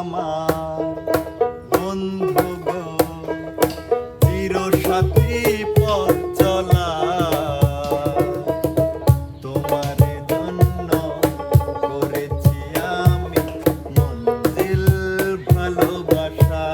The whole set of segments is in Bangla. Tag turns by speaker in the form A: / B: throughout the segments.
A: আমার বন্ধু গো, চিরসাথী পথ চলা তোমার জন্য করেছি আমি মঞ্জিল ভালোবাসা।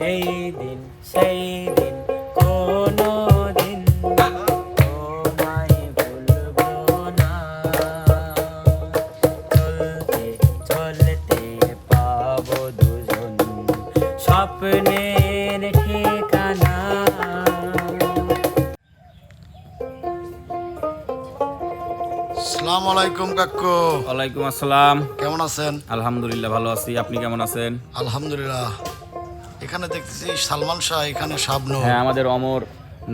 B: এই দিন সেই দিন কোনো দিন তোমায় ভুলবো না, চলতে চলতে পাবো দুজন স্বপ্নের ঠিকানা।
C: আসসালামু আলাইকুম কাকু,
D: ওয়ালাইকুম আসসালাম।
C: কেমন আছেন?
D: আলহামদুলিল্লাহ ভালো আছি, আপনি কেমন আছেন?
C: আলহামদুলিল্লাহ। এখানে দেখতেছি সালমান শাহ, এখানে শাবনূর।
D: হ্যাঁ, আমাদের অমর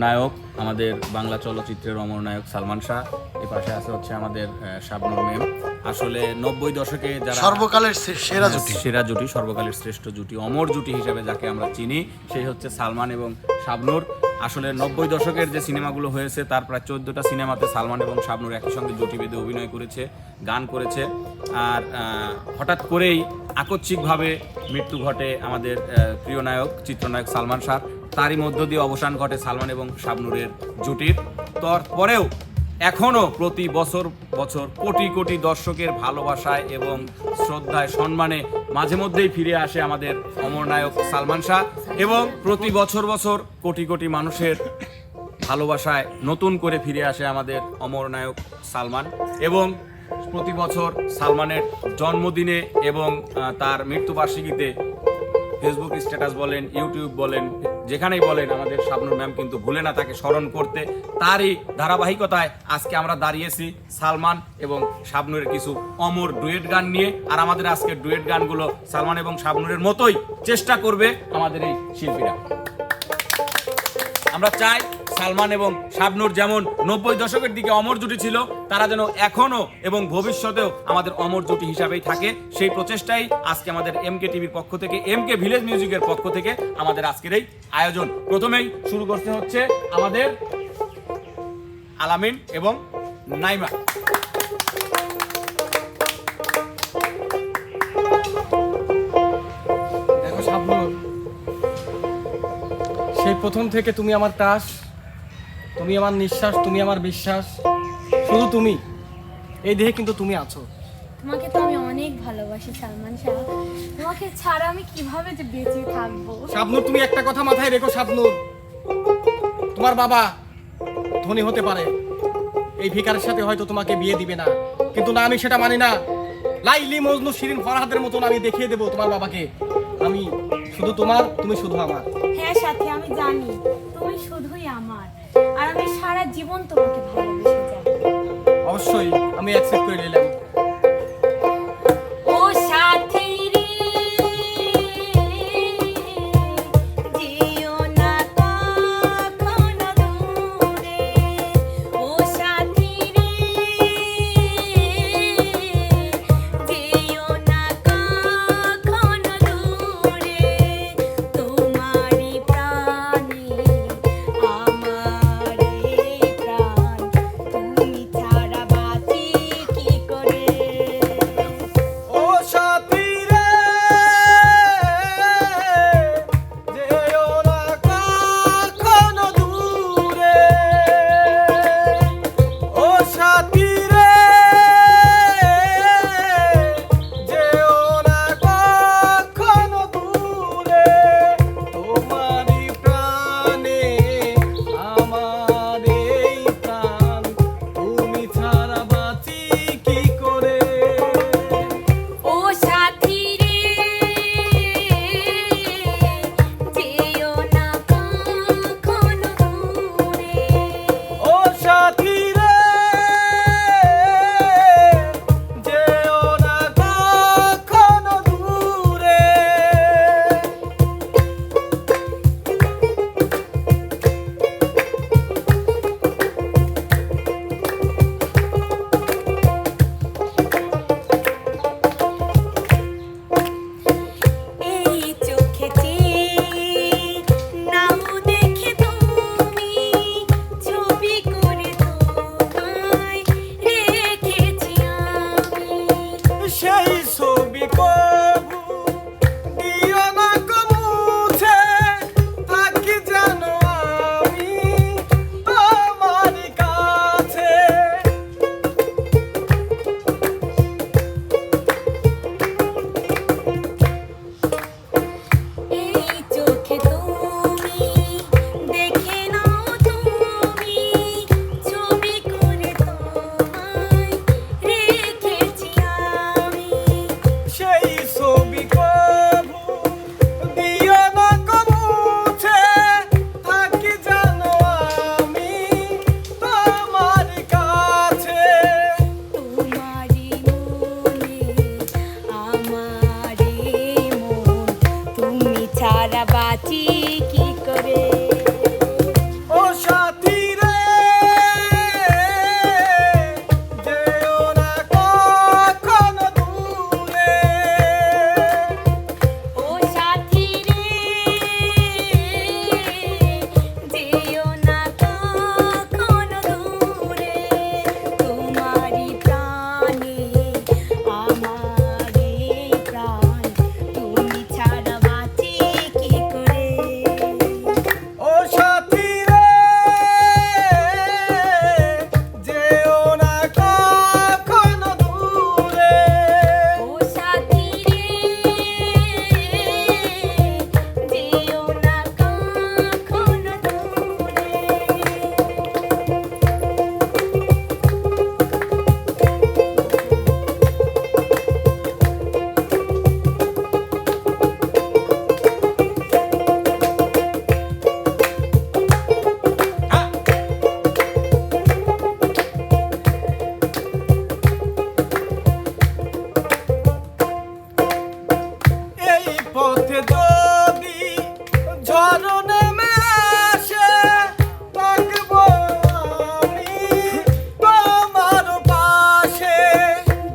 D: নায়ক, আমাদের বাংলা চলচ্চিত্রের অমর নায়ক সালমান শাহ। এই পাশে আছে হচ্ছে আমাদের শাবনূর ম্যাম। আসলে 90 দশকে যারা
C: সর্বকালের সেরা জুটি।
D: সেরা জুটি, সর্বকালের শ্রেষ্ঠ জুটি, অমর জুটি হিসেবে যাকে আমরা চিনি, সেই হচ্ছে সালমান এবং শাবনূর। আসলে 90 দশকের যে সিনেমাগুলো হয়েছে তার প্রায় 14টা সিনেমাতে সালমান এবং শাবনূর একই সঙ্গে জুটি বেঁধে অভিনয় করেছে, গান করেছে। আর হঠাৎ করেই আকস্মিকভাবে মৃত্যু ঘটে আমাদের প্রিয় নায়ক, চিত্রনায়ক সালমান শাহ। তারই মধ্য দিয়ে অবসান ঘটে সালমান এবং শাবনূরের জুটির। তারপরেও এখনও প্রতি বছর বছর কোটি কোটি দর্শকের ভালোবাসায় এবং শ্রদ্ধায় সম্মানে মাঝে মধ্যেই ফিরে আসে আমাদের অমর নায়ক সালমান শাহ, এবং প্রতি বছর বছর কোটি কোটি মানুষের ভালোবাসায় নতুন করে ফিরে আসে আমাদের অমর নায়ক সালমান। এবং প্রতি বছর সালমানের জন্মদিনে এবং তার মৃত্যুবার্ষিকীতে ফেসবুক স্ট্যাটাস বলেন, ইউটিউব বলেন, যেখানেই বলেন, আমাদের শাবনূর ম্যাম কিন্তু ভুলে না তাকে স্মরণ করতে। তারই ধারাবাহিকতায় আজকে আমরা দাঁড়িয়েছি সালমান এবং শাবনূরের কিছু অমর ডুয়েট গান নিয়ে। আর আমাদের আজকের ডুয়েট গানগুলো সালমান এবং শাবনূরের মতোই চেষ্টা করবে আমাদের এই শিল্পীরা। আমরা চাই সালমান এবং শাবনূর যেমন 90 দশকের দিকে অমর জুটি ছিল, তারা যেন এখনো এবং ভবিষ্যতেও আমাদের অমর জুটি হিসাবেই থাকে। সেই প্রচেষ্টাই আজকে আমাদের এমকে টিভির পক্ষ থেকে, এমকে ভিলেজ মিউজিকের পক্ষ থেকে আমাদের আজকের এই আয়োজন। প্রথমেই শুরু করতে হচ্ছে আমাদের আলামিন এবং নাইমা।
E: দেখো শাবনূর, সেই প্রথম থেকে তুমি আমার ক্রাশ, তুমি আমার নিঃশ্বাস, তুমি আমার বিশ্বাস, শুধু তুমি। এই দেহে কিন্তু তুমি আছো।
F: তোমাকে তো আমি অনেক ভালোবাসি সালমান শাহ, তোমাকে ছাড়া আমি কিভাবে যে বেঁচে থাকবো।
E: শাবনূর, তুমি একটা কথা মাথায় রেখো শাবনূর, তোমার বাবা ধনী হতে পারে, এই ভিখারের সাথে হয়তো তোমাকে বিয়ে দিবে না, কিন্তু না, আমি সেটা মানি না। লাইলি মজনু শিরিন ফরহাদের মতন আমি দেখিয়ে দেবো তোমার বাবাকে, আমি শুধু তোমার, তুমি শুধু আমার।
F: হ্যাঁ সাথী, আমি জানি তুমি শুধুই আমার, আর আমি সারা জীবন তোমাকে ভালোবেসে যাব।
E: অবশ্যই আমি অ্যাকসেপ্ট করে নিলাম।
F: ও সাথী রে, যেও না কখনো দূরে। ও সাথী রে, যেও না কখনো দূরে। তোমারই প্রাণে আমারই প্রাণ, তুমি ছাড়া বাঁচি কি করে। বাঁচি কি করে।
E: ও সাথী রে যেও না কখনো দূরে।
F: ও সাথী রে যেও না কখনো দূরে, তোমারই প্রাণে আমারই প্রাণ, তুমি ছাড়া বাঁচি কি করে।
E: ও সাথী রে যেও না কখনো দূরে।
F: ও সাথী রে যেও না কখনো দূরে।
E: এই পথে যদি ঝড় নেমে আসে, থাকবো আমি তোমার পাশে।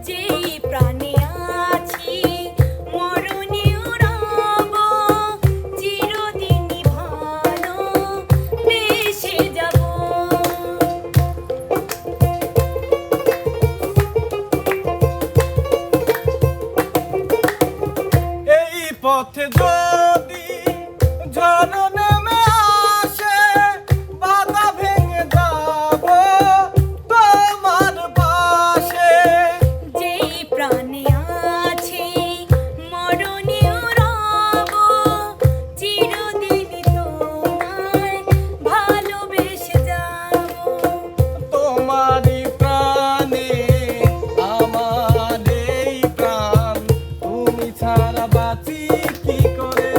F: যেই প্রাণে আছি মরণেও রব, চিরদিনই ভালো বেসে যাব।
E: এই পথে যদি ঝড় নেমে আসে, বাধা ভেঙে যাব তোমার পাশে।
F: যেই প্রাণে আছি মরণেও রব, চিরদিনই তোমায় ভালোবেসে যাব।
E: তোমারই প্রাণে আমার এই প্রাণ, তুমি ছাড়া বাঁচি কি করে।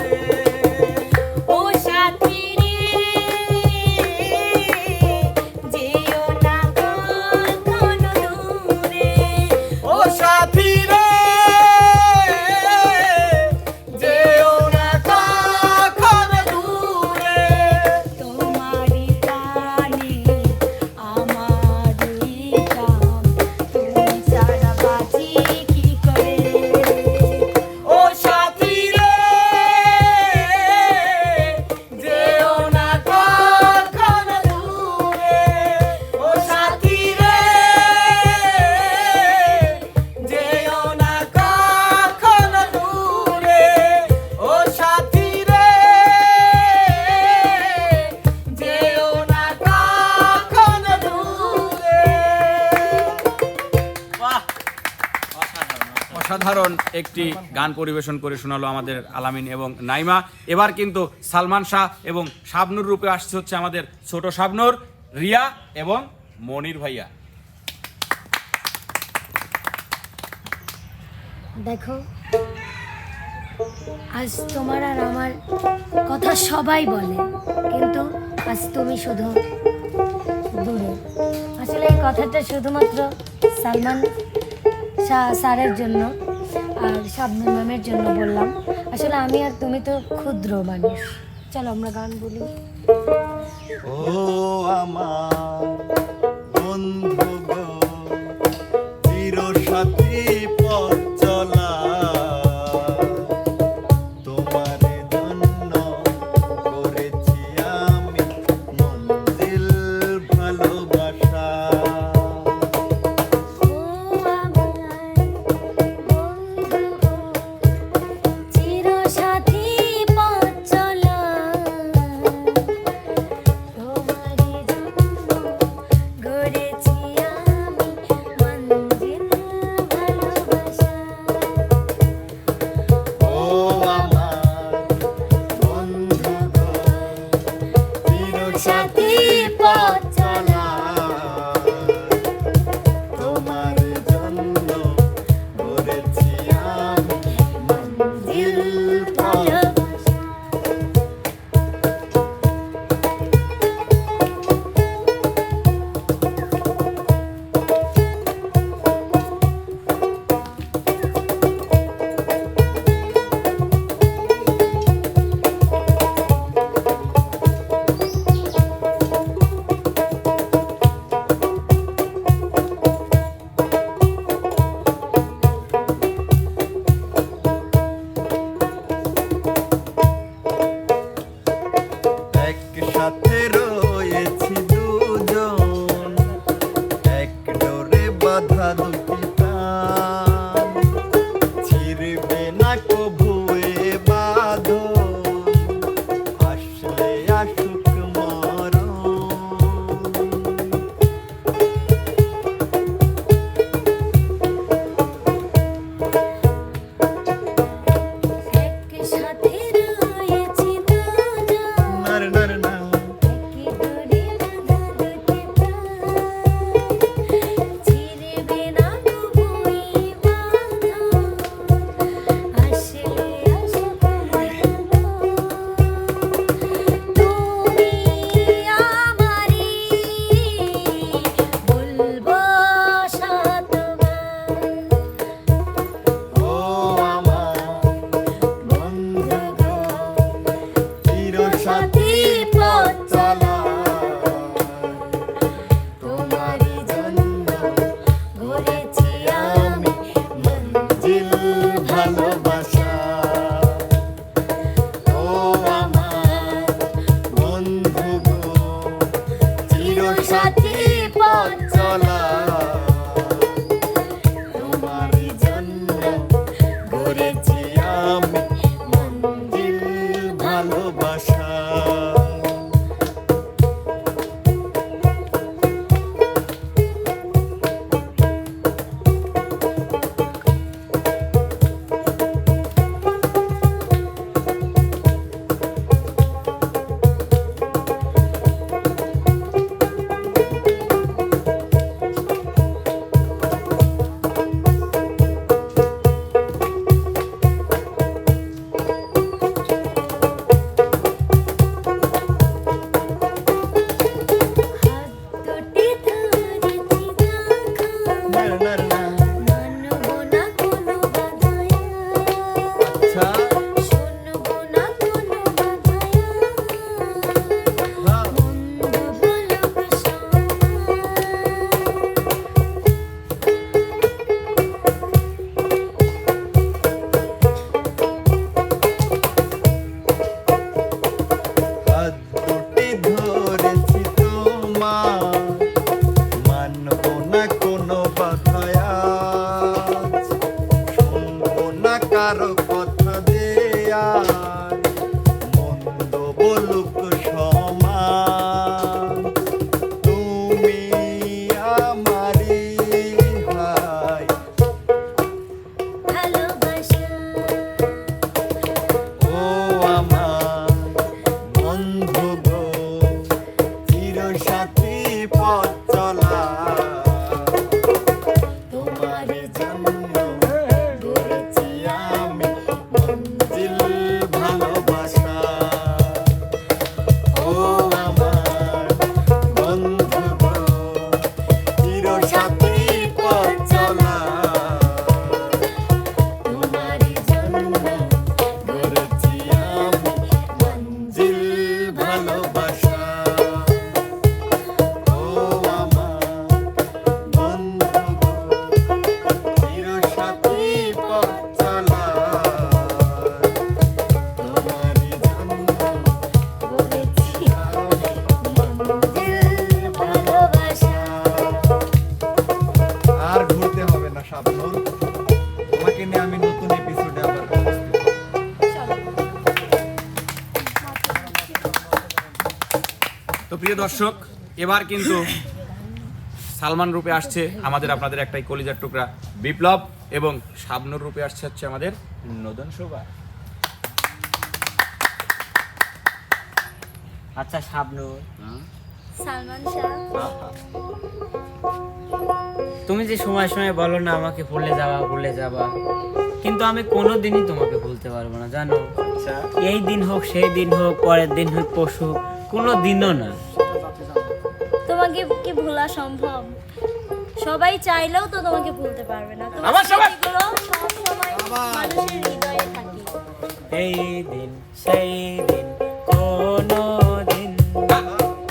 F: ও সাথী রে যেও না কখনো দূরে।
E: ও সাথী রে যেও না কখনো দূরে।
F: তোমারই প্রাণে আমারই প্রাণ, তুমি ছাড়া বাঁচি কি করে।
E: ও সাথী রে যেও না কখনো দূরে। ও সাথী রে যেও না কখনো দূরে। ও সাথী রে যেও না কখনো দূরে।
D: অসাধারণ একটি গান পরিবেশন করে শোনালো আমাদের আলামিন এবং নাইমা। এবার কিন্তু সালমান শাহ এবং শাবনূর রূপে আসছে হচ্ছে আমাদের ছোট শাবনূর, রিয়া এবং মনির ভাইয়া।
G: দেখো, আজ তোমার আর আমার কথা সবাই বলে, কিন্তু আজ তুমি শুধু দূরে। আসলে এই কথাটা শুধুমাত্র সালমান শাহ স্যারের জন্য আর শাবনূর ম্যামের জন্য বললাম। আসলে আমি আর তুমি তো ক্ষুদ্র মানুষ। চলো আমরা গান বলি।
A: ও আমার বন্ধু গো, চিরসাথী পথ চলা, তোমার জন্য করেছি আমি মঞ্জিল ভালোবাসা।
G: ও আমার বন্ধু গো, চিরসাথী পথ চলা, তোমারই জন্য গড়েছি আমি মঞ্জিল ভালোবাসা।
A: ও আমার বন্ধু গো, চিরসাথী পথ চলা, তোমার জন্য করেছি আমি মঞ্জিল ভালোবাসা।
D: প্রিয় দর্শক, এবার কিন্তু সালমান রূপে আসছে আমাদের আপনাদের একটাই কলিজার টুকরা বিপ্লব, এবং শাবনূর রূপে আসছে হচ্ছে আমাদের নদন শোভা।
B: আচ্ছা শাবনূর,
G: সালমান শাহ,
B: তুমি যে সময় সময় বলো না আমাকে ভুলে যাবা, কিন্তু আমি কোনোদিনই তোমাকে ভুলতে পারবো না, জানো? এই দিন হোক, সেই দিন হোক, পরের দিন হোক, পরশু, কোনো দিনও না।
G: তোমাকে কি ভোলা সম্ভব? সবাই চাইলেও তো তোমাকে ভুলতে পারবে না। তোমার
D: আবার সবাই?
G: স্মৃতিগুলো সবসময় মানুষের হৃদয়ে থাকে।
B: এই দিন সেই দিন কোনো দিন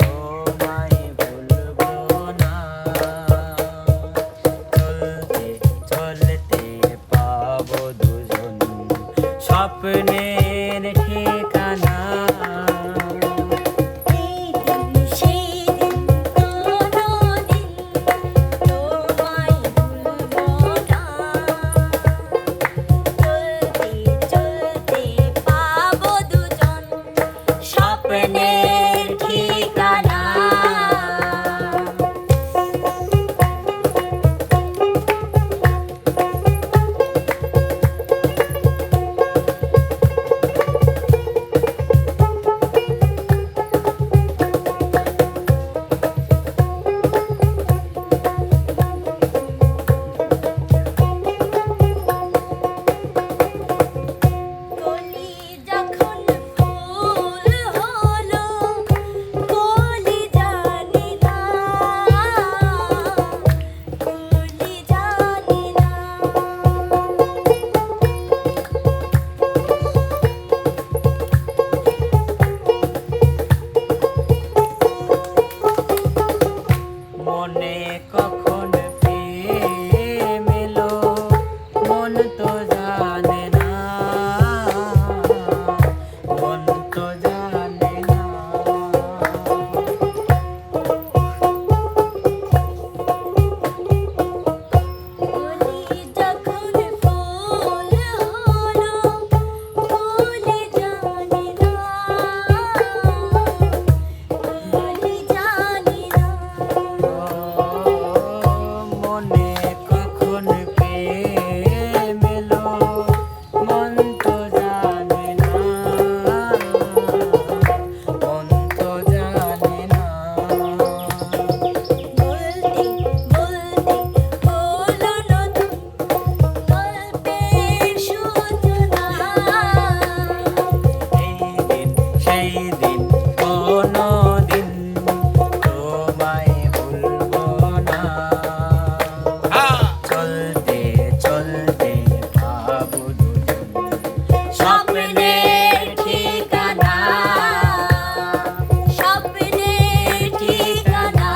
B: তোমায় ভুলবো না। চলতে চলতে পাবো দুজন স্বপ্নের ঠিকানা।
G: এই দিন সেই দিন কোনোদিন তোমায় ভুলবো না। চলতে চলতে পাবো দুজন স্বপ্নের ঠিকানা। কলি যখন ফুল হলো, কলি জানি না, কলি জানি না।
B: মনে কখন প্রেম এলো মন তো জানে না, মন তো জানে না।
G: কলি যখন ফুল হলো, কলি জানি না, কলি জানি না।
B: মনে কখন প্রেম এলো মন তো জানে না, মন তো জানে না।
G: বলতে বলতে হলো নতুন গল্পের সূচনা।
B: এই দিন সেই দিন কোনো দিন তোমায় ভুলবো না। চলতে চলতে পাবো দুজন
G: স্বপ্নের ঠিকানা, স্বপ্নের ঠিকানা।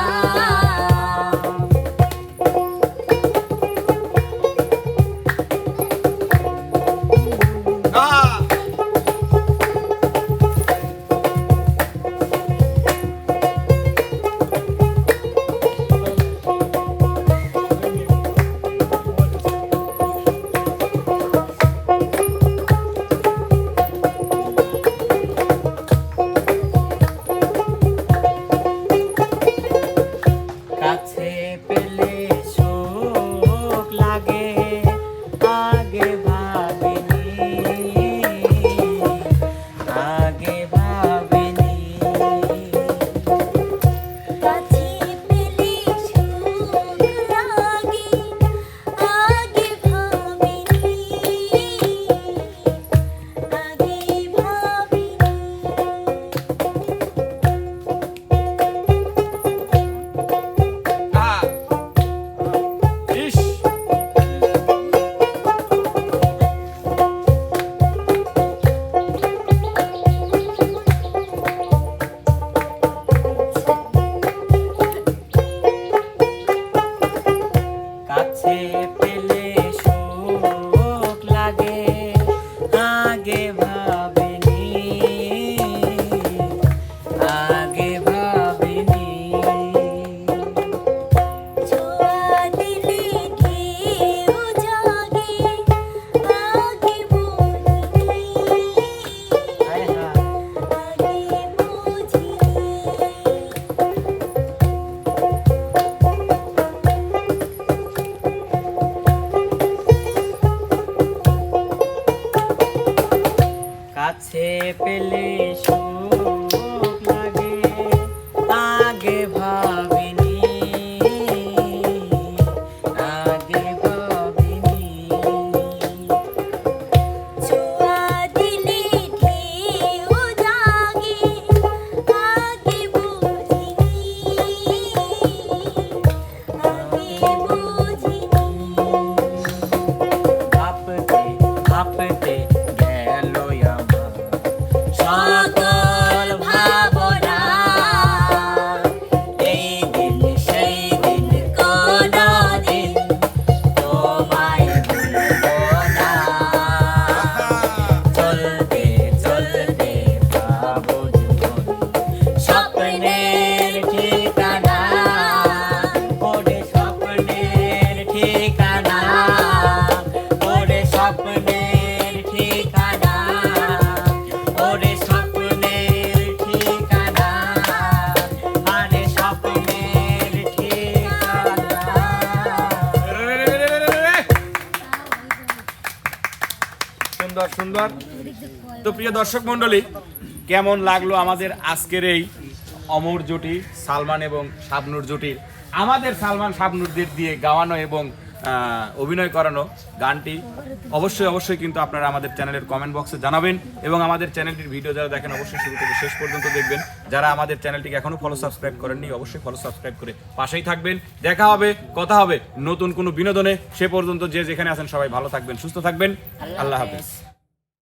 B: কাছে পেলে সুখ লাগে, আগে ভাবিনি, আগে ভাবিনি।
G: কাছে পেলে সুখ লাগে, আগে ভাবিনি, আগে ভাবিনি।
D: ইস,
B: কাছে পেলে সুখ লাগে, আগে ভাবিনি, আগে ভাবিনি।
G: ছোঁয়া দিলে ঢেউ জাগে, আগে বুঝিনি,
B: হায় হায়।
G: আগে বুঝিনি।
B: কাছে পেলে সুখ লাগে, আগে ভাবিনি, আগে ভাবিনি।
A: ছোঁয়া দিলে ঢেউ জাগে, আগে বুঝিনি, আগে বুঝিনি।
B: ভাবতে ভাবতে গেল আমার সকল ভাবনা, এই দিন সেই দিন কোনদিন তোমায় ভুলবো না। চলতে চলতে ভাবো জীবন স্বপ্নের ঠিকানা, ওরে স্বপ্নের ঠিকানা, ওরে স্বপ্নের ঠিকানা, ওরে স্বপ্নের ঠিকানা, আরে স্বপ্নের ঠিকানা।
D: সুন্দর সুন্দর। তো প্রিয় দর্শক মণ্ডলী, কেমন লাগলো আমাদের আজকের এই অমর জুটি সালমান এবং শাবনূর জুটির, আমাদের সালমান শাবনূরদের দিয়ে গাওয়ানো এবং অভিনয় করানো গানটি? অবশ্যই কিন্তু আপনারা আমাদের চ্যানেলের কমেন্ট বক্সে জানাবেন, এবং আমাদের চ্যানেলটির ভিডিও যারা দেখেন অবশ্যই শুরু থেকে শেষ পর্যন্ত দেখবেন। যারা আমাদের চ্যানেলটিকে এখনো ফলো সাবস্ক্রাইব করেননি অবশ্যই ফলো সাবস্ক্রাইব করে পাশেই থাকবেন। দেখা হবে, কথা হবে নতুন কোনো বিনোদনে। সে পর্যন্ত যে যেখানে আছেন সবাই ভালো থাকবেন, সুস্থ থাকবেন। আল্লাহ হাফেজ।